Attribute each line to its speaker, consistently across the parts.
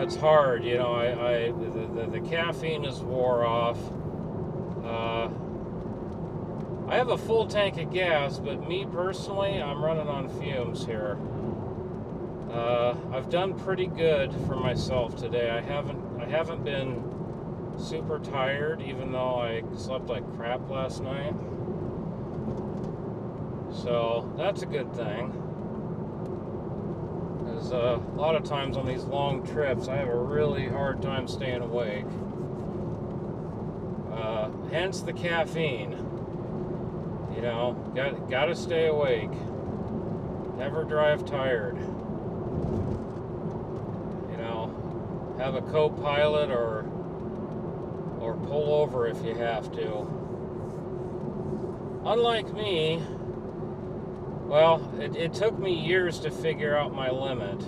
Speaker 1: It's hard, you know. The caffeine is wore off. I have a full tank of gas, but me personally, I'm running on fumes here. I've done pretty good for myself today. I haven't been super tired, even though I slept like crap last night. So that's a good thing. Because a lot of times on these long trips, I have a really hard time staying awake. Hence the caffeine. You know, gotta stay awake. Never drive tired. You know, have a co-pilot or pull over if you have to. Unlike me, well, it took me years to figure out my limit.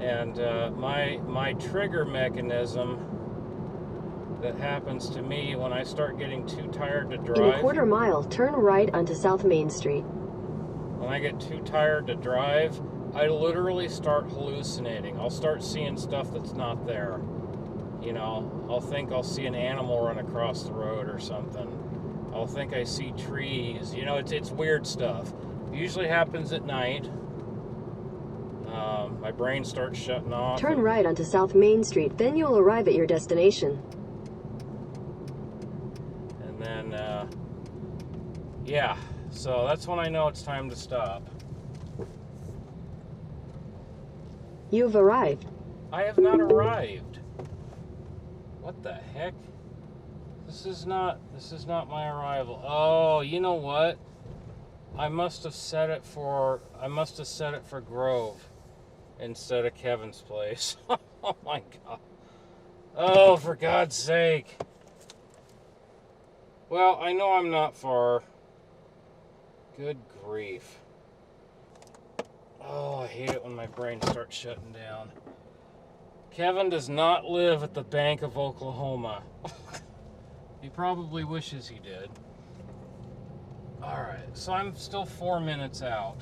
Speaker 1: And my trigger mechanism that happens to me when I start getting too tired to drive.
Speaker 2: In a quarter mile, turn right onto South Main Street.
Speaker 1: When I get too tired to drive, I literally start hallucinating. I'll start seeing stuff that's not there. You know, I'll think I'll see an animal run across the road or something. I'll think I see trees. You know, it's weird stuff. It usually happens at night. My brain starts shutting off.
Speaker 2: Turn right onto South Main Street, then you'll arrive at your destination.
Speaker 1: And then, yeah, so that's when I know it's time to stop.
Speaker 2: You've arrived.
Speaker 1: I have not arrived. What the heck? This is not my arrival. Oh, you know what? I must have set it for Grove instead of Kevin's place. Oh my God. Oh, for God's sake. Well, I know I'm not far. Good grief. Oh, I hate it when my brain starts shutting down. Kevin does not live at the Bank of Oklahoma. He probably wishes he did. Alright, so I'm still 4 minutes out.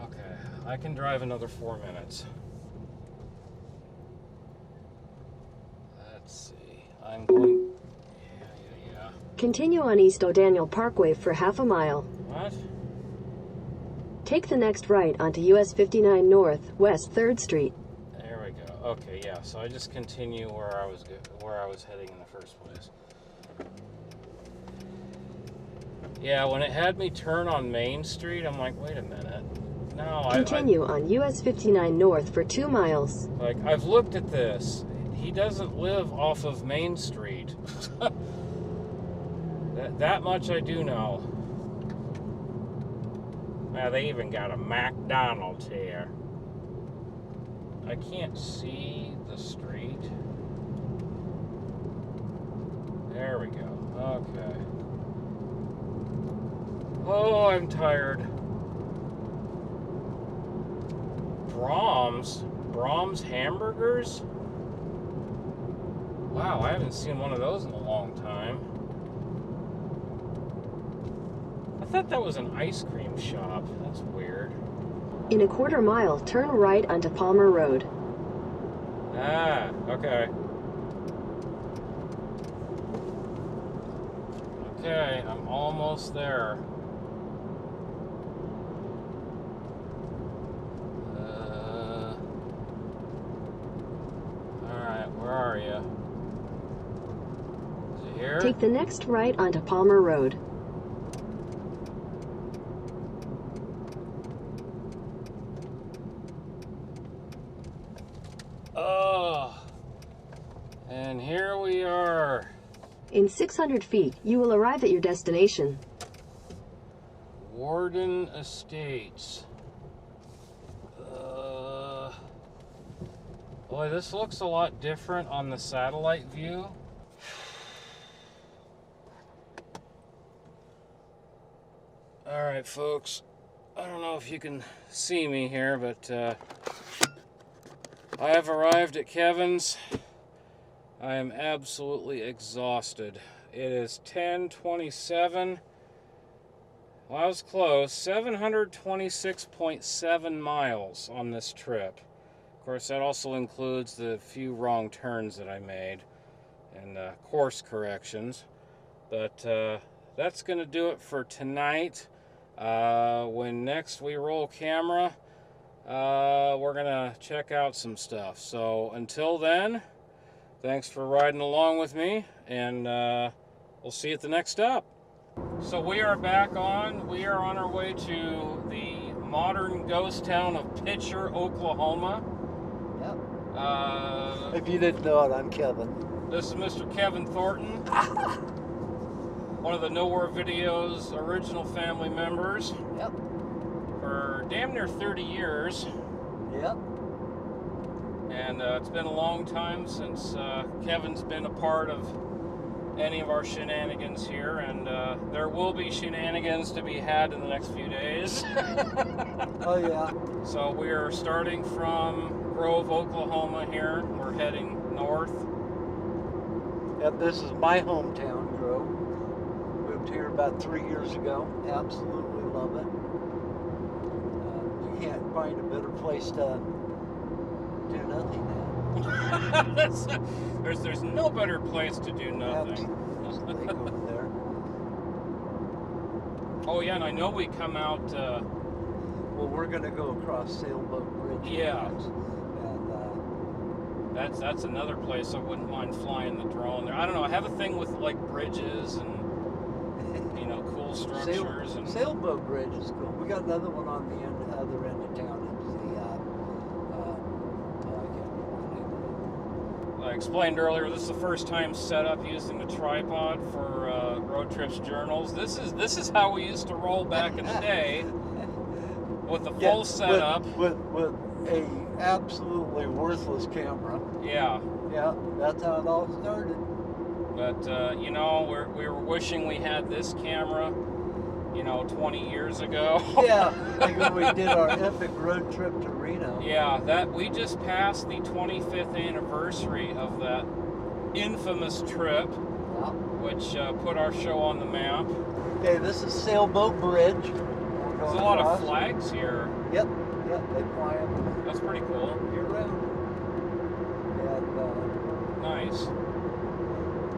Speaker 1: Okay, I can drive another 4 minutes. Let's see. I'm going... Yeah.
Speaker 2: Continue on East O'Daniel Parkway for half a mile.
Speaker 1: What?
Speaker 2: Take the next right onto US 59 North, West 3rd Street.
Speaker 1: There we go. Okay, yeah, so I just continue where I was heading in the first place. Yeah, when it had me turn on Main Street, I'm like, wait a minute. No,
Speaker 2: Continue on US 59 North for 2 miles.
Speaker 1: Like, I've looked at this. He doesn't live off of Main Street. that much I do know. Now, they even got a McDonald's here. I can't see the street. There we go. Okay. Oh, I'm tired. Brahms hamburgers? Wow, I haven't seen one of those in a long time. I thought that was an ice cream shop. That's weird.
Speaker 2: In a quarter mile, turn right onto Palmer Road.
Speaker 1: Ah, okay. Okay, I'm almost there. Alright, where are you? Is it here?
Speaker 2: Take the next right onto Palmer Road.
Speaker 1: Oh, and here we are.
Speaker 2: In 600 feet, you will arrive at your destination.
Speaker 1: Warden Estates. Boy, this looks a lot different on the satellite view. Alright, folks. I don't know if you can see me here, but I have arrived at Kevin's. I am absolutely exhausted. It is 10:27. Well, I was close. 726.7 miles on this trip. course, that also includes the few wrong turns that I made and course corrections. But that's going to do it for tonight. When next we roll camera, we're going to check out some stuff. So until then, thanks for riding along with me, and we'll see you at the next stop. So we are back on. We are on our way to the modern ghost town of Picher, Oklahoma.
Speaker 3: Yep. If you didn't know it, I'm Kevin.
Speaker 1: This is Mr. Kevin Thornton, one of the Nowhere Videos original family members.
Speaker 3: Yep.
Speaker 1: For damn near 30 years.
Speaker 3: Yep.
Speaker 1: And it's been a long time since Kevin's been a part of any of our shenanigans here, and there will be shenanigans to be had in the next few days.
Speaker 3: Oh yeah.
Speaker 1: So we are starting from Grove, Oklahoma here. We're heading north.
Speaker 3: Yep, this is my hometown, Grove. Moved here about 3 years ago. Absolutely love it. You can't find a better place to do nothing now.
Speaker 1: There's no better place to do nothing.
Speaker 3: There's a lake over there.
Speaker 1: Oh yeah, and I know we come out.
Speaker 3: Well, we're going to go across Sailboat Bridge.
Speaker 1: Yeah.
Speaker 3: And
Speaker 1: that's another place I wouldn't mind flying the drone there. I don't know. I have a thing with like bridges and cool structures and
Speaker 3: Sailboat Bridge is cool. We got another one on the other end of town.
Speaker 1: I explained earlier, this is the first time set up using a tripod for road trips journals. This is how we used to roll back in the day with the full setup.
Speaker 3: With a absolutely worthless camera.
Speaker 1: Yeah.
Speaker 3: Yeah, that's how it all started.
Speaker 1: But we were wishing we had this camera, 20 years ago.
Speaker 3: Yeah, like when we did our epic road trip to Reno.
Speaker 1: Yeah, that we just passed the 25th anniversary of that infamous trip,
Speaker 3: Yeah.
Speaker 1: which put our show on the map.
Speaker 3: Okay, this is Sailboat Bridge.
Speaker 1: There's a lot of flags here.
Speaker 3: Yep, they fly them.
Speaker 1: That's pretty cool.
Speaker 3: Year round. And
Speaker 1: Nice.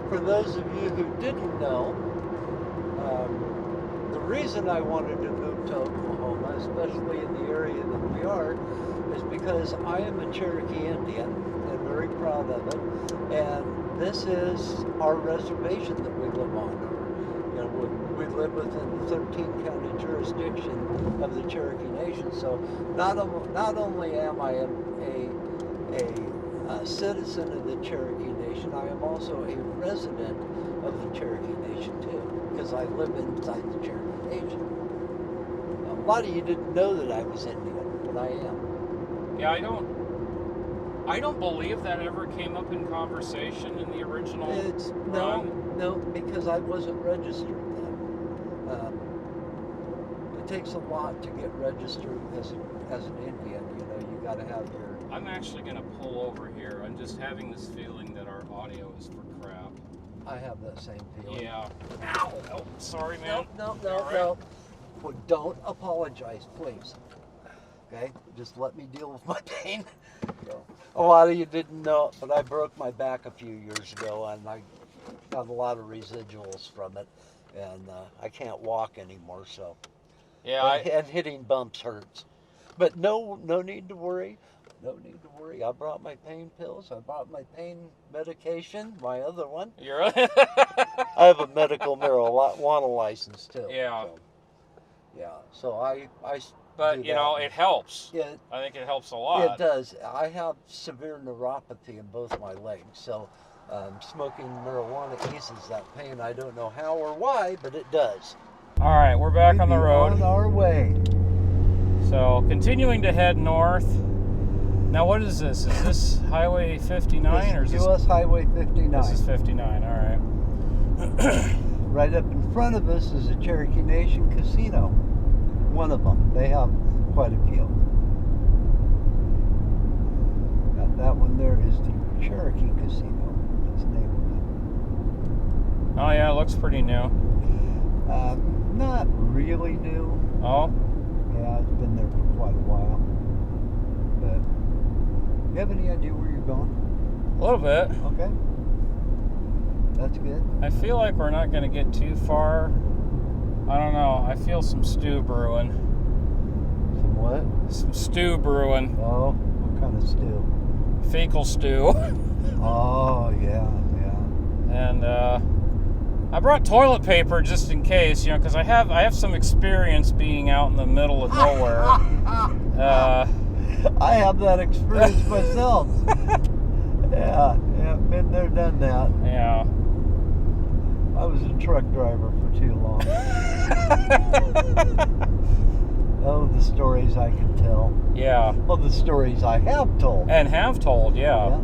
Speaker 3: for those of you who didn't know, the reason I wanted to move to Oklahoma, especially in the area that we are, is because I am a Cherokee Indian and very proud of it. And this is our reservation that we live on. We live within the 13-county jurisdiction of the Cherokee Nation. So not only am I a citizen of the Cherokee Nation, I am also a resident of the Cherokee Nation too, because I live inside the Cherokee Nation. A lot of you didn't know that I was Indian, but I am.
Speaker 1: Yeah, I don't believe that ever came up in conversation in the original run.
Speaker 3: No, because I wasn't registered then. It takes a lot to get registered as an Indian. You got to have your.
Speaker 1: I'm actually going to pull over here. I'm just having this feeling that our audio is for crap.
Speaker 3: I have that same feeling.
Speaker 1: Yeah. Ow! Oh, sorry, man.
Speaker 3: No.
Speaker 1: Right.
Speaker 3: Well, don't apologize, please. Okay? Just let me deal with my pain. So, a lot of you didn't know, but I broke my back a few years ago, and I got a lot of residuals from it, and I can't walk anymore, so.
Speaker 1: Yeah.
Speaker 3: And hitting bumps hurts. But no need to worry. No need to worry. I brought my pain pills. I brought my pain medication, my other one.
Speaker 1: You're
Speaker 3: I have a medical marijuana license too.
Speaker 1: Yeah.
Speaker 3: So I
Speaker 1: But it helps.
Speaker 3: Yeah.
Speaker 1: I think it helps a lot.
Speaker 3: It does. I have severe neuropathy in both my legs, so smoking marijuana eases that pain. I don't know how or why, but it does.
Speaker 1: All right, we're back on the road.
Speaker 3: On our way.
Speaker 1: So continuing to head north. Now, what is this? Is this Highway 59 or is this
Speaker 3: U.S. Highway 59?
Speaker 1: This is 59. All right.
Speaker 3: Right up in front of us is a Cherokee Nation casino. One of them. They have quite a few. Got that one there is the Cherokee Casino. That's the name of it.
Speaker 1: Oh yeah, it looks pretty new.
Speaker 3: Not really new.
Speaker 1: Oh?
Speaker 3: Yeah, it's been there for quite a while. But You have any idea where you're going?
Speaker 1: A little bit.
Speaker 3: Okay. That's good.
Speaker 1: I feel like we're not going to get too far. I don't know. I feel some stew brewing.
Speaker 3: Some what?
Speaker 1: Some stew brewing.
Speaker 3: Oh, what kind of stew?
Speaker 1: Fecal stew.
Speaker 3: Oh, yeah.
Speaker 1: And I brought toilet paper just in case, you know, because I have some experience being out in the middle of nowhere.
Speaker 3: I have that experience myself. Yeah, been there, done that.
Speaker 1: Yeah.
Speaker 3: I was a truck driver for too long. Oh, the stories I can tell.
Speaker 1: Yeah.
Speaker 3: Well, the stories I have told.
Speaker 1: And have told, yeah.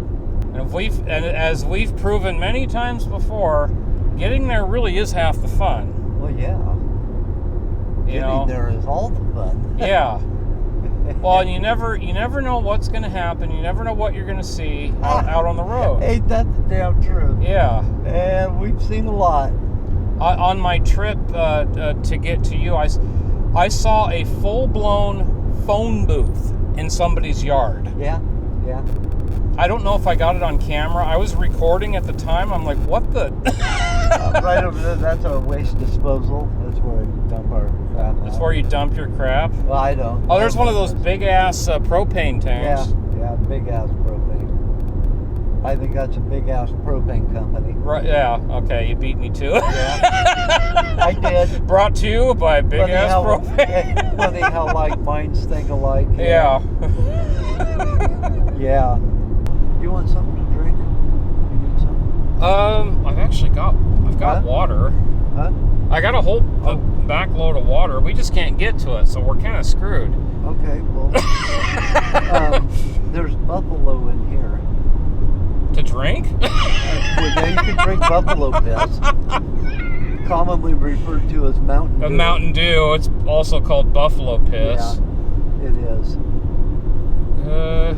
Speaker 1: And as we've proven many times before, getting there really is half the fun.
Speaker 3: Well, yeah. Getting there is all the fun.
Speaker 1: Yeah. Well, and you never know what's going to happen. You never know what you're going to see out on the road.
Speaker 3: Ain't that the damn truth?
Speaker 1: Yeah.
Speaker 3: And we've seen a lot.
Speaker 1: On my trip to get to you, I saw a full-blown phone booth in somebody's yard.
Speaker 3: Yeah.
Speaker 1: I don't know if I got it on camera. I was recording at the time. I'm like, what the?
Speaker 3: Right over there, that's a waste disposal. That's where we dump our crap.
Speaker 1: That's where you dump your crap?
Speaker 3: Well, I don't.
Speaker 1: Oh, there's one of those big-ass propane tanks.
Speaker 3: Yeah, big-ass propane. I think that's a big-ass propane company.
Speaker 1: Right, yeah, okay, you beat me to it.
Speaker 3: Yeah, I did.
Speaker 1: Brought to you by big-ass propane.
Speaker 3: Funny how, like, minds think alike.
Speaker 1: Yeah.
Speaker 3: Yeah. You want something to drink? You need something?
Speaker 1: I've got water.
Speaker 3: Huh?
Speaker 1: I got a whole back load of water. We just can't get to it, so we're kind of screwed.
Speaker 3: Okay, well, there's buffalo in here.
Speaker 1: To drink?
Speaker 3: Well, yeah, you can drink buffalo piss. Commonly referred to as Mountain Dew.
Speaker 1: Mountain Dew. It's also called buffalo piss.
Speaker 3: Yeah, it is.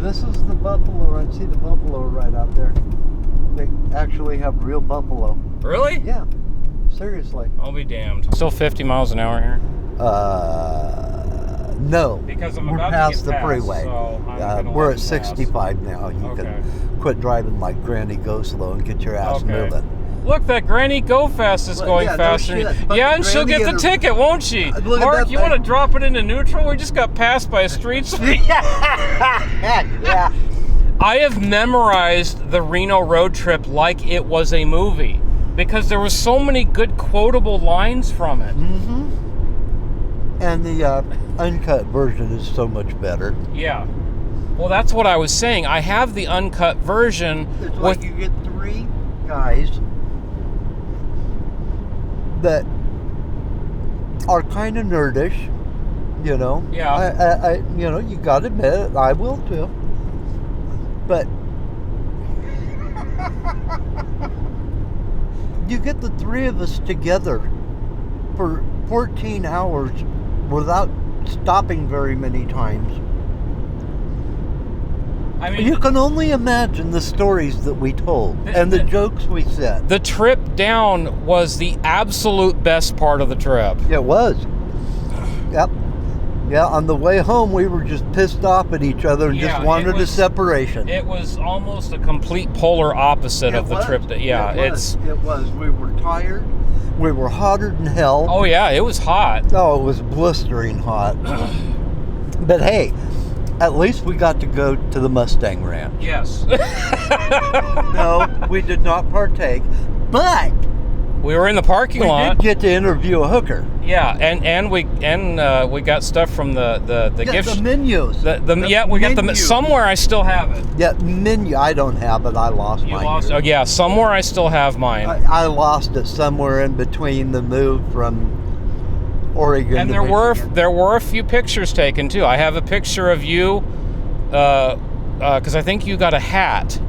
Speaker 3: This is the buffalo. I see the buffalo right out there. They actually have real buffalo.
Speaker 1: Really?
Speaker 3: Yeah. Seriously.
Speaker 1: I'll be damned. Still 50 miles an hour here?
Speaker 3: No.
Speaker 1: Because
Speaker 3: we're past the freeway.
Speaker 1: So
Speaker 3: we're at 65 now. You can quit driving like Granny Go Slow and get your ass moving.
Speaker 1: Look, that Granny Go Fast is going faster.
Speaker 3: No,
Speaker 1: yeah, and she'll get the ticket, won't she? Mark, you want to drop it into neutral? We just got passed by a street sweep.
Speaker 3: Yeah.
Speaker 1: I have memorized the Reno road trip like it was a movie because there were so many good quotable lines from it.
Speaker 3: Mm-hmm. And the uncut version is so much better.
Speaker 1: Yeah. Well, that's what I was saying. I have the uncut version.
Speaker 3: It's like you get three guys that are kind of nerdish, you know.
Speaker 1: Yeah.
Speaker 3: I you know, you got to admit it. I will too. But you get the three of us together for 14 hours without stopping very many times.
Speaker 1: I mean,
Speaker 3: you can only imagine the stories that we told and the jokes we said.
Speaker 1: The trip down was the absolute best part of the trip.
Speaker 3: It was. Yep. Yeah, on the way home, we were just pissed off at each other and just wanted a separation.
Speaker 1: It was almost a complete polar opposite of the trip.
Speaker 3: It was. We were tired. We were hotter than hell.
Speaker 1: Oh, yeah, it was hot.
Speaker 3: Oh, it was blistering hot. But hey, at least we got to go to the Mustang Ranch.
Speaker 1: Yes.
Speaker 3: No, we did not partake, but
Speaker 1: we were in the parking lot.
Speaker 3: We did get to interview a hooker.
Speaker 1: Yeah, and we got stuff from the gift.
Speaker 3: The menus.
Speaker 1: We got the somewhere. I still have it.
Speaker 3: Yeah, menu. I don't have it. I lost mine.
Speaker 1: You lost? Oh yeah, somewhere I still have mine.
Speaker 3: I lost it somewhere in between the move from Oregon.
Speaker 1: And there were a few pictures taken too. I have a picture of you, because I think you got a hat.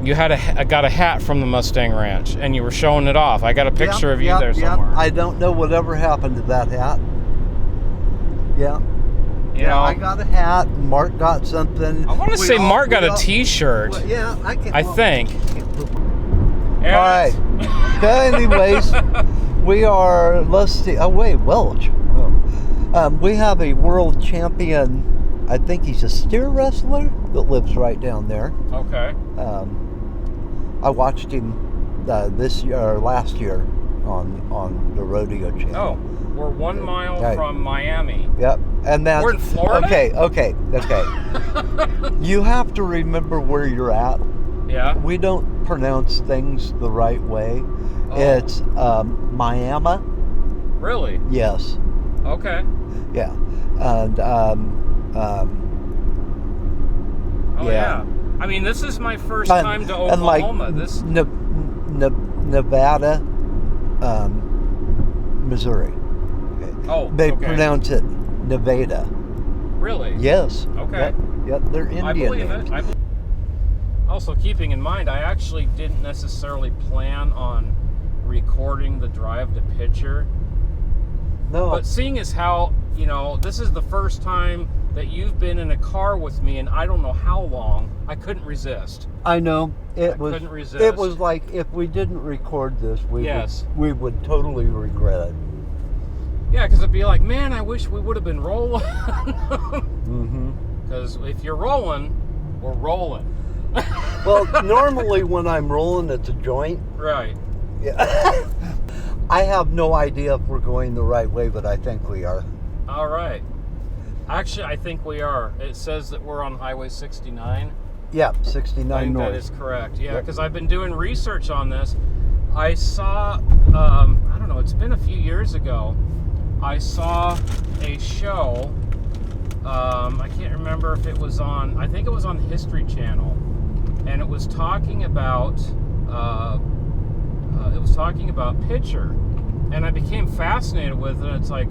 Speaker 1: You got a hat from the Mustang Ranch, and you were showing it off. I got a picture of you there somewhere.
Speaker 3: I don't know whatever happened to that hat. Yeah.
Speaker 1: You know,
Speaker 3: I got a hat. Mark got something.
Speaker 1: I want to say Mark got a T-shirt.
Speaker 3: Well, yeah,
Speaker 1: I think.
Speaker 3: All right. So anyways, we are. Let's see. Oh wait, Welch. We have a world champion I think he's a steer wrestler that lives right down there.
Speaker 1: Okay.
Speaker 3: I watched him this year or last year on the rodeo channel.
Speaker 1: Oh, we're 1 mile
Speaker 3: Right.
Speaker 1: from Miami.
Speaker 3: Yep, and that's
Speaker 1: We're in Florida?
Speaker 3: Okay. You have to remember where you're at.
Speaker 1: Yeah.
Speaker 3: We don't pronounce things the right way.
Speaker 1: Oh.
Speaker 3: It's Miami.
Speaker 1: Really?
Speaker 3: Yes.
Speaker 1: Okay.
Speaker 3: Yeah. And
Speaker 1: Oh
Speaker 3: yeah.
Speaker 1: yeah. I mean, this is my first time to
Speaker 3: and like
Speaker 1: Oklahoma. This.
Speaker 3: Nevada, Missouri. Okay.
Speaker 1: Oh.
Speaker 3: They
Speaker 1: okay.
Speaker 3: pronounce it Nevada.
Speaker 1: Really?
Speaker 3: Yes.
Speaker 1: Okay.
Speaker 3: Yep. They're Indian
Speaker 1: I believe
Speaker 3: names.
Speaker 1: it. Also, keeping in mind, I actually didn't necessarily plan on recording the drive to Picher.
Speaker 3: No.
Speaker 1: But seeing as how, this is the first time that you've been in a car with me in I don't know how long, I couldn't resist.
Speaker 3: I know.
Speaker 1: I couldn't resist.
Speaker 3: It was like if we didn't record this, we would totally regret it.
Speaker 1: Yeah, because it'd be like, man, I wish we would have been rolling.
Speaker 3: Mm-hmm.
Speaker 1: Because if you're rolling, we're rolling.
Speaker 3: Well, normally when I'm rolling, it's a joint.
Speaker 1: Right.
Speaker 3: Yeah. I have no idea if we're going the right way, but I think we are.
Speaker 1: All right. Actually, I think we are. It says that we're on Highway 69.
Speaker 3: Yeah, 69
Speaker 1: I think
Speaker 3: north.
Speaker 1: that is correct. Yeah,
Speaker 3: Yep.
Speaker 1: because I've been doing research on this. I saw, I don't know, it's been a few years ago. I saw a show. I can't remember if it was on, I think it was on History Channel. And it was talking about, Picher. And I became fascinated with it. It's like,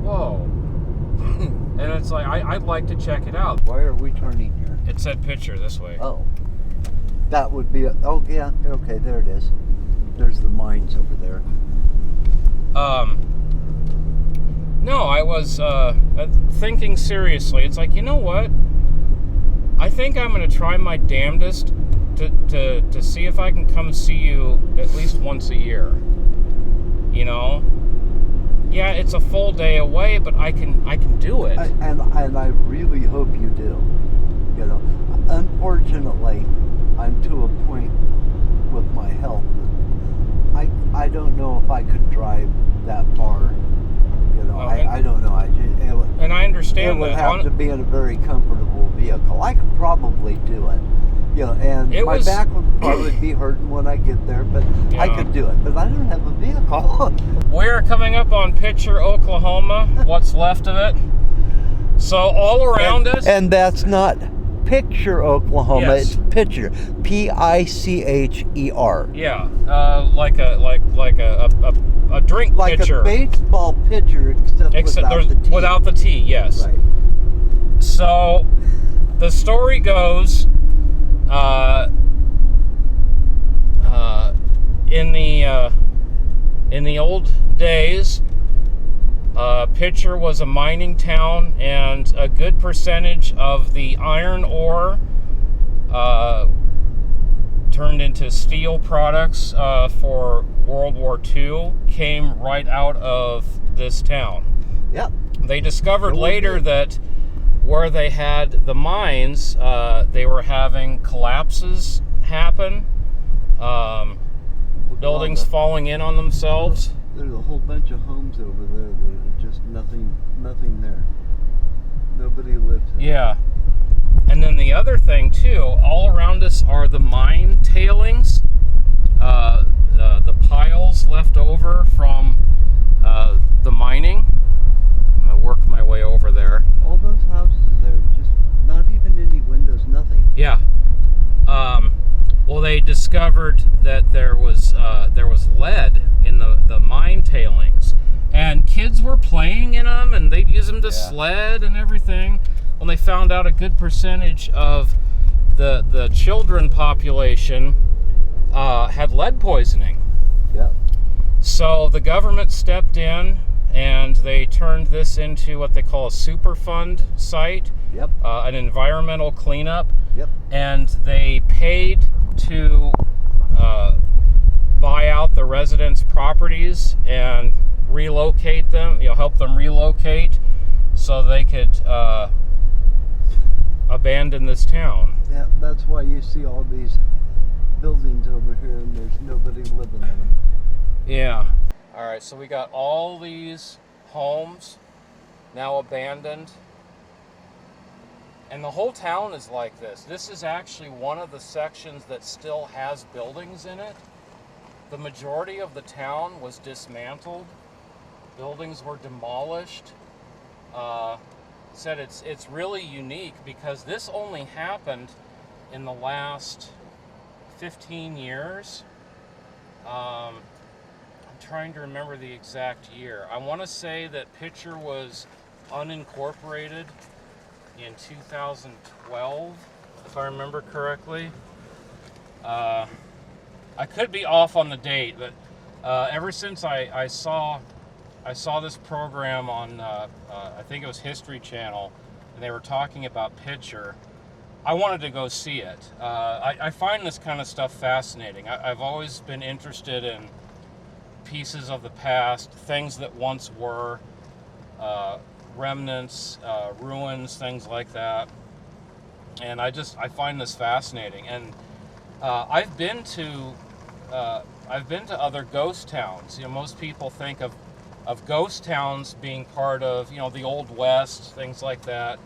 Speaker 1: whoa. And it's like, I'd like to check it out.
Speaker 3: Why are we turning here?
Speaker 1: It said Picher this way.
Speaker 3: Oh. That would be, oh yeah, okay, there it is. There's the mines over there.
Speaker 1: No, I was thinking seriously. It's like, you know what? I think I'm going to try my damnedest to see if I can come see you at least once a year. Yeah, it's a full day away, but I can do it.
Speaker 3: And I really hope you do. Unfortunately, I'm to a point with my health. I don't know if I could drive that far. I don't know.
Speaker 1: And I understand
Speaker 3: it would
Speaker 1: that.
Speaker 3: have to be in a very comfortable vehicle. I could probably do it. And my back would probably be hurting when I get there, but I could do it. But I don't have a vehicle.
Speaker 1: We're coming up on Picher, Oklahoma. What's left of it. So all around us.
Speaker 3: And that's not Picher, Oklahoma.
Speaker 1: Yes.
Speaker 3: It's Picher, Picher.
Speaker 1: Yeah, like a drink
Speaker 3: like
Speaker 1: pitcher.
Speaker 3: Like a baseball pitcher, except
Speaker 1: without the T. Yes.
Speaker 3: Right.
Speaker 1: So the story goes, in the old days, Picher was a mining town, and a good percentage of the iron ore turned into steel products for World War II came right out of this town.
Speaker 3: Yep.
Speaker 1: They discovered later that where they had the mines, they were having collapses happen, buildings falling in on themselves.
Speaker 3: There's a whole bunch of homes over there that are just nothing there. Nobody lives there.
Speaker 1: Yeah. And then the other thing too, all around us are the mine tailings, the piles left over from the mining. I'm gonna work my way over there.
Speaker 3: All those houses there, just not even any windows, nothing.
Speaker 1: Yeah. Well, they discovered that there was lead in the mine tailings, and kids were playing in them, and they'd use them to sled and everything. When they found out a good percentage of the children population had lead poisoning.
Speaker 3: Yep.
Speaker 1: So the government stepped in, and they turned this into what they call a Superfund site.
Speaker 3: Yep.
Speaker 1: An environmental cleanup.
Speaker 3: Yep.
Speaker 1: And they paid to buy out the residents' properties and relocate them, help them relocate so they could abandoned this town.
Speaker 3: Yeah, that's why you see all these buildings over here and there's nobody living in them.
Speaker 1: Yeah. All right, so we got all these homes now abandoned. And the whole town is like this. This is actually one of the sections that still has buildings in it. The majority of the town was dismantled. Buildings were demolished. Said it's really unique because this only happened in the last 15 years. I'm trying to remember the exact year. I want to say that Picher was unincorporated in 2012, if I remember correctly. I could be off on the date, but ever since I saw this program on, I think it was History Channel, and they were talking about Picher, I wanted to go see it. I find this kind of stuff fascinating. I've always been interested in pieces of the past, things that once were, remnants, ruins, things like that. And I find this fascinating. And I've been to other ghost towns. You know, most people think of ghost towns being part of, you know, the Old West, things like that,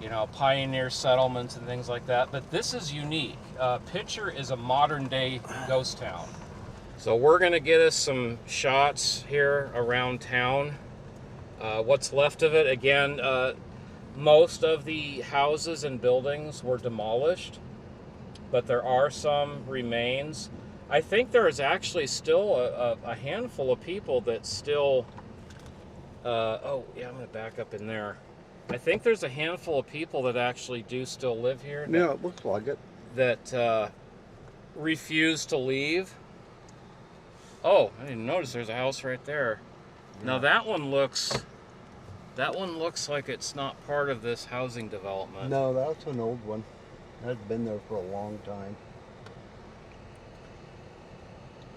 Speaker 1: you know, pioneer settlements and things like that. But this is unique. Picher is a modern day ghost town. So we're gonna get us some shots here around town. What's left of it, again, most of the houses and buildings were demolished, but there are some remains. I think there is actually still a handful of people that still, oh yeah, I'm gonna back up in there. I think there's a handful of people that actually do still live here.
Speaker 3: Yeah, it looks like it.
Speaker 1: That refuse to leave. Oh, I didn't notice there's a house right there. Yeah. Now that one looks like it's not part of this housing development.
Speaker 3: No, that's an old one. That's been there for a long time.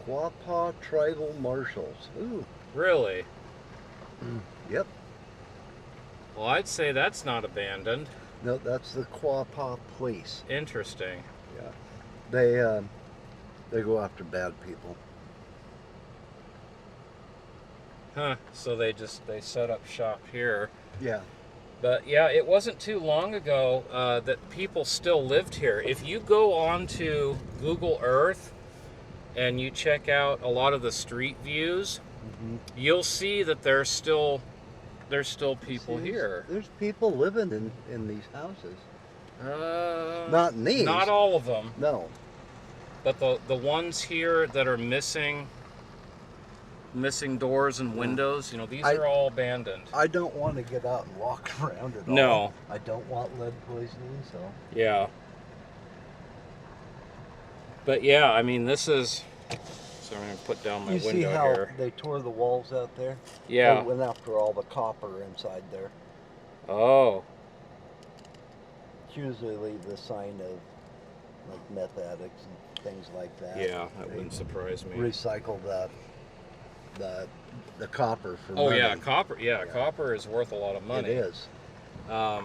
Speaker 3: Quapaw Tribal Marshals. Ooh.
Speaker 1: Really?
Speaker 3: Yep.
Speaker 1: Well, I'd say that's not abandoned.
Speaker 3: No, that's the Quapaw Police.
Speaker 1: Interesting.
Speaker 3: Yeah. They go after bad people.
Speaker 1: Huh. So they set up shop here.
Speaker 3: Yeah.
Speaker 1: But yeah, it wasn't too long ago that people still lived here. If you go onto Google Earth and you check out a lot of the street views, you'll see that there's still people here.
Speaker 3: There's people living in these houses. Not in these.
Speaker 1: Not all of them.
Speaker 3: No.
Speaker 1: But the ones here that are missing doors and windows, you know, these are all abandoned.
Speaker 3: I don't want to get out and walk around at all.
Speaker 1: No.
Speaker 3: I don't want lead poisoning, so.
Speaker 1: Yeah. But yeah, I mean, this is, so I'm going to put down my window here.
Speaker 3: You see how they tore the walls out there?
Speaker 1: Yeah.
Speaker 3: They went after all the copper inside there.
Speaker 1: Oh.
Speaker 3: It's usually the sign of like meth addicts and things like that.
Speaker 1: Yeah, that wouldn't surprise me.
Speaker 3: Recycle the copper for money.
Speaker 1: Oh yeah, copper. Yeah, copper is worth a lot of money.
Speaker 3: It is.
Speaker 1: But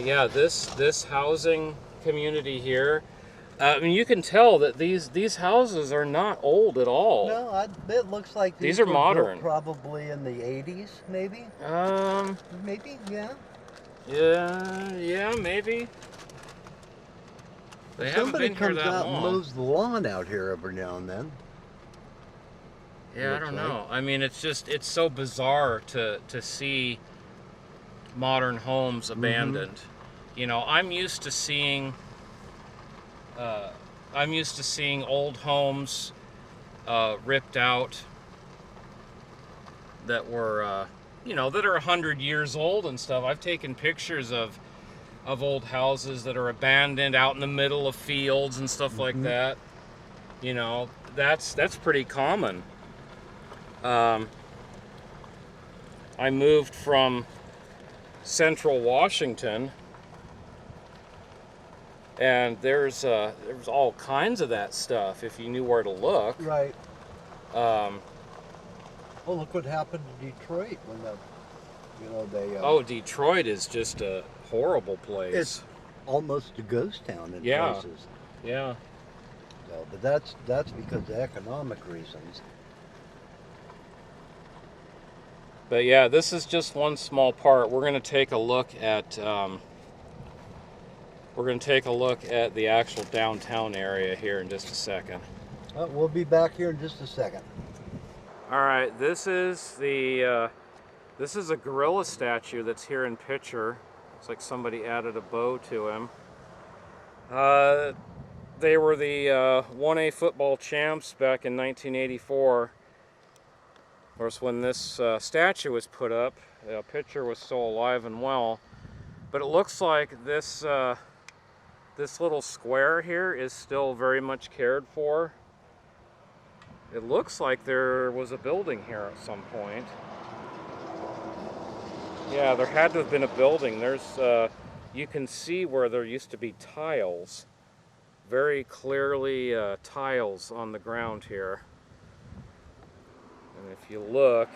Speaker 1: yeah, this housing community here, I mean, you can tell that these houses are not old at all.
Speaker 3: No, it looks like
Speaker 1: these are
Speaker 3: were
Speaker 1: modern.
Speaker 3: Built probably in the 80s, maybe. Maybe, yeah.
Speaker 1: Yeah, maybe. They haven't been here that long. Somebody comes
Speaker 3: out and mows the lawn out here every now and then.
Speaker 1: Yeah, I don't know. I mean, it's so bizarre to see modern homes abandoned. You know, I'm used to seeing old homes ripped out that were you know, that are 100 years old and stuff. I've taken pictures of old houses that are abandoned out in the middle of fields and stuff like that. You know, that's pretty common. I moved from Central Washington, and there's all kinds of that stuff if you knew where to look.
Speaker 3: Right. Well, look what happened to Detroit when they.
Speaker 1: Oh, Detroit is just a horrible place.
Speaker 3: It's almost a ghost town in
Speaker 1: Yeah.
Speaker 3: places.
Speaker 1: Yeah.
Speaker 3: So, but that's because of economic reasons.
Speaker 1: But yeah, this is just one small part. We're going to take a look at the actual downtown area here in just a second.
Speaker 3: We'll be back here in just a second.
Speaker 1: All right, this is a gorilla statue that's here in Picher. It's like somebody added a bow to him. They were the 1A football champs back in 1984. Of course, when this statue was put up, Picher was still alive and well. But it looks like this little square here is still very much cared for. It looks like there was a building here at some point. Yeah, there had to have been a building. There's, you can see where there used to be tiles. Very clearly tiles on the ground here. And if you look,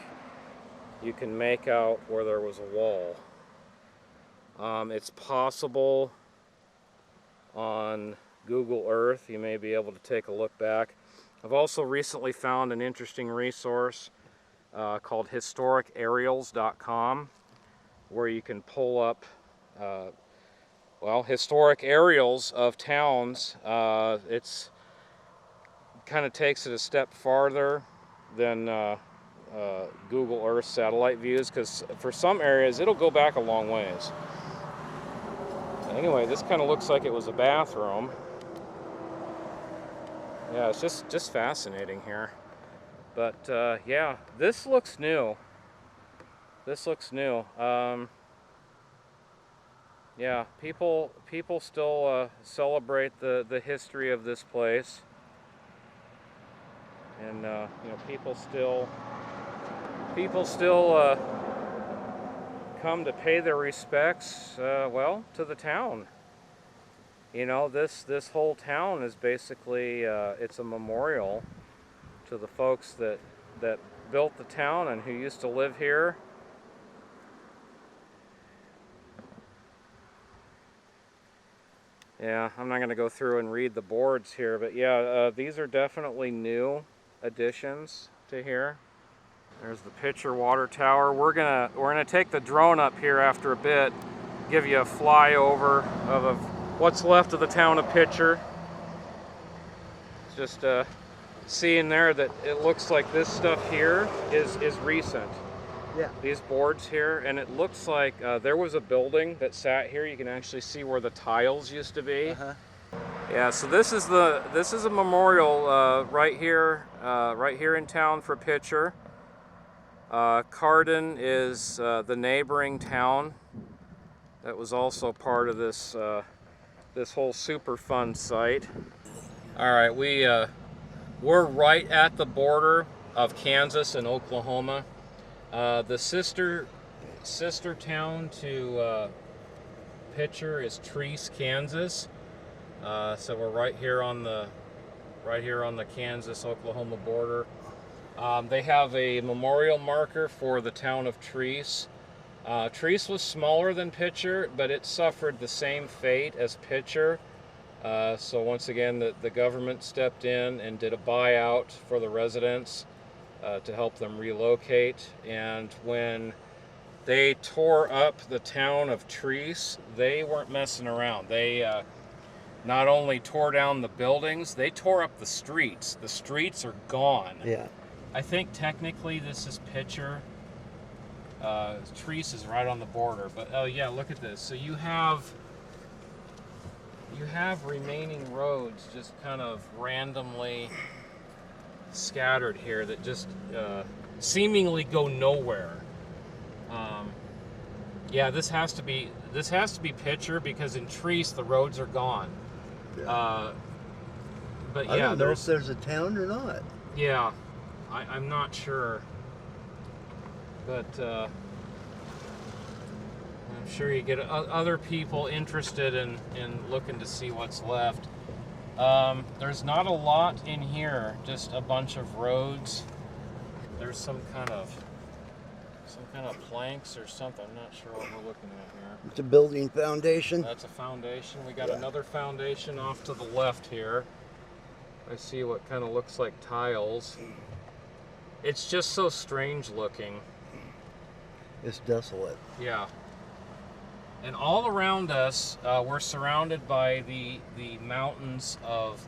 Speaker 1: you can make out where there was a wall. It's possible on Google Earth, you may be able to take a look back. I've also recently found an interesting resource called historicaerials.com, where you can pull up historic aerials of towns. It's kind of takes it a step farther than Google Earth satellite views, because for some areas it'll go back a long ways. Anyway, this kind of looks like it was a bathroom. Yeah, it's just fascinating here. But yeah, this looks new. This looks new. Yeah, people still celebrate the history of this place, and you know, people still come to pay their respects. Well, to the town. You know, this whole town is basically it's a memorial to the folks that built the town and who used to live here. Yeah, I'm not going to go through and read the boards here, but yeah, these are definitely new additions to here. There's the Picher Water Tower. We're gonna take the drone up here after a bit, give you a flyover of what's left of the town of Picher. Just seeing there that it looks like this stuff here is recent.
Speaker 3: Yeah.
Speaker 1: These boards here, and it looks like there was a building that sat here. You can actually see where the tiles used to be. Yeah, so this is a memorial right here in town for Picher. Carden is the neighboring town that was also part of this this whole Superfund site. All right, we're right at the border of Kansas and Oklahoma. The sister town to Picher is Racine, Kansas. So we're right here on the Kansas-Oklahoma border. They have a memorial marker for the town of Racine. Racine was smaller than Picher, but it suffered the same fate as Picher. So once again, the government stepped in and did a buyout for the residents to help them relocate. And when they tore up the town of Racine, they weren't messing around. They not only tore down the buildings, they tore up the streets. The streets are gone.
Speaker 3: Yeah.
Speaker 1: I think technically this is Picher. Racine is right on the border, but oh yeah, look at this. So you have remaining roads just kind of randomly scattered here that just seemingly go nowhere. Yeah, this has to be Picher, because in Racine the roads are gone.
Speaker 3: Yeah.
Speaker 1: But yeah,
Speaker 3: I don't know if there's a town or not.
Speaker 1: Yeah, I'm not sure, but I'm sure you get other people interested in looking to see what's left. There's not a lot in here, just a bunch of roads. There's some kind of Some kind of planks or something. I'm not sure what we're looking at here.
Speaker 3: It's a building foundation.
Speaker 1: That's a foundation. We got another foundation off to the left here. I see what kind of looks like tiles. It's just so strange looking.
Speaker 3: It's desolate.
Speaker 1: Yeah. And all around us, we're surrounded by the mountains of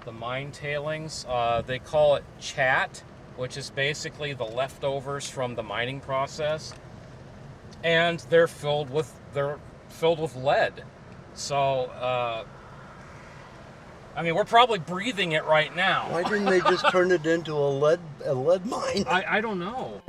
Speaker 1: the mine tailings. They call it chat, which is basically the leftovers from the mining process. And they're filled with lead. So I mean, we're probably breathing it right now.
Speaker 3: Why didn't they just turn it into a lead mine?
Speaker 1: I don't know.